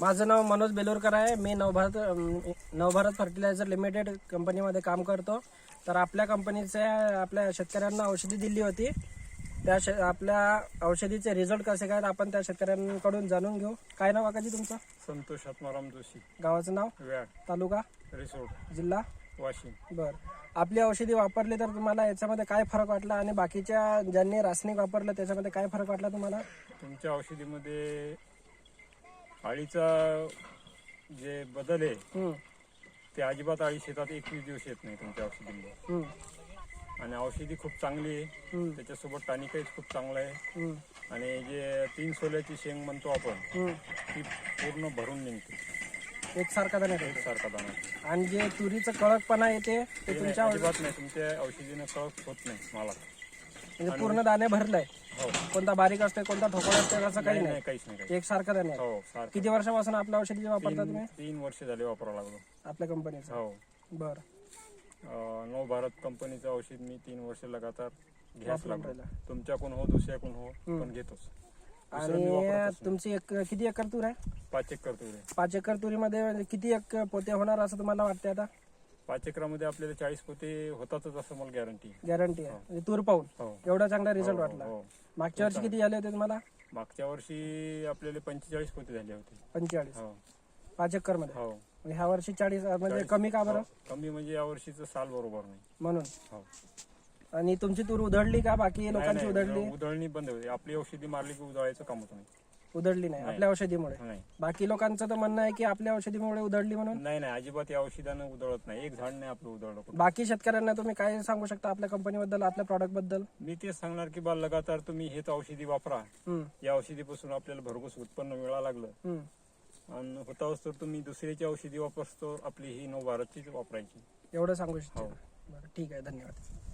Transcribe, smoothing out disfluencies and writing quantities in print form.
माझं नाव मनोज बेलोरकर आहे. मी नवभारत fertiliser limited कंपनीमध्ये काम करतो. तर आपल्या कंपनीचे आपल्या शेतकऱ्यांना औषधी दिली होती. आपल्या औषधीचे रिझल्ट कसे काय आपण त्या शेतकऱ्यांकडून जाणून घेऊ. काय नाव काकाजी तुमचं? संतोष आत्माराम जोशी. गावाचं नाव? व्याड. तालुका? रिसोड. जिल्हा? वाशिम. बरं. आपली औषधी वापरली तर तुम्हाला याच्यामध्ये काय फरक वाटला आणि बाकीच्या ज्यांनी रासायनिक वापरलं त्याच्यामध्ये काय फरक वाटला तुम्हाला? तुमच्या औषधीमध्ये अळीचा जे बदल आहे ते अजिबात अळी शेतात 21 दिवस येत नाही तुमच्या औषधीमध्ये. आणि औषधी खूप चांगली आहे. त्याच्यासोबत टॉनिकही खूप चांगलं आहे. आणि जे 3 सोल्याची शेंग म्हणतो आपण ती पूर्ण भरून निघते. एकसारखा दाणा येतो. एकसारखा दाणा. आणि जे तुरीचं कडकपणा येते ते तुमच्या अजिबात नाही. तुमच्या औषधीनं कडक होत नाही मला. म्हणजे पूर्ण दाणे भरलाय. हो. कोणता बारीक असते कोणता ठोकळा असते असं काही नाही. काहीच नाही. एकसारखं दाणे. हो. सारखं. किती वर्षापासून आपल्या औषधी वापरता तुम्ही? 3 वर्ष झाले वापरायला लागलो आपल्या कंपनीचं? हो. बरं. नवभारत कंपनीचं औषध मी 3 वर्ष लगातार घ्यास लागलो. राहिला. तुमच्याकडून हो दुसऱ्याकडून हो पण घेतोच. आणि तुमची किती एकर तूर आहे? 5 एकर तूर आहे. 5 एकर तुरीमध्ये किती पोते होणार असं तुम्हाला वाटते आता? 5 एकरामध्ये आपल्याला 40 पोते होतातच असं मला गॅरंटी आहे. म्हणजे तूर पाहून हो. एवढा चांगला रिझल्ट हो, वाटला. हो. मागच्या वर्षी किती झाले होते तुम्हाला? मागच्या वर्षी आपल्याला 45 पोते झाले होते. 45. हो. 5 एकर मध्ये. हो. ह्या वर्षी 40 म्हणजे 40. कमी का बरं? कमी म्हणजे या वर्षीचं साल बरोबर नाही म्हणून. हो. आणि तुमची तूर उधळली का? बाकी लोकांची उधळली? उधळणी बंद होते. आपली औषधी मारली की उधळायचं काम होत नाही. उधळली नाही आपल्या औषधीमुळे? नाही. बाकी लोकांचं तर म्हणणं आहे की आपल्या औषधीमुळे उधळली म्हणून. नाही अजिबात या औषधानं उधळत नाही. एक झाड नाही आपलं उधळलं. बाकी शेतकऱ्यांना तुम्ही काय सांगू शकता आपल्या कंपनीबद्दल, आपल्या प्रॉडक्ट बद्दल? मी तेच सांगणार की लगातार तुम्ही हेच औषधी वापरा. या औषधीपासून आपल्याला भरघोस उत्पन्न मिळायला लागलं आणि होताच तर तुम्ही दुसऱ्याची औषधी वापरतो आपली ही नवभारतचीच वापरायची. एवढं सांगू शकता? बरं, ठीक आहे, धन्यवाद.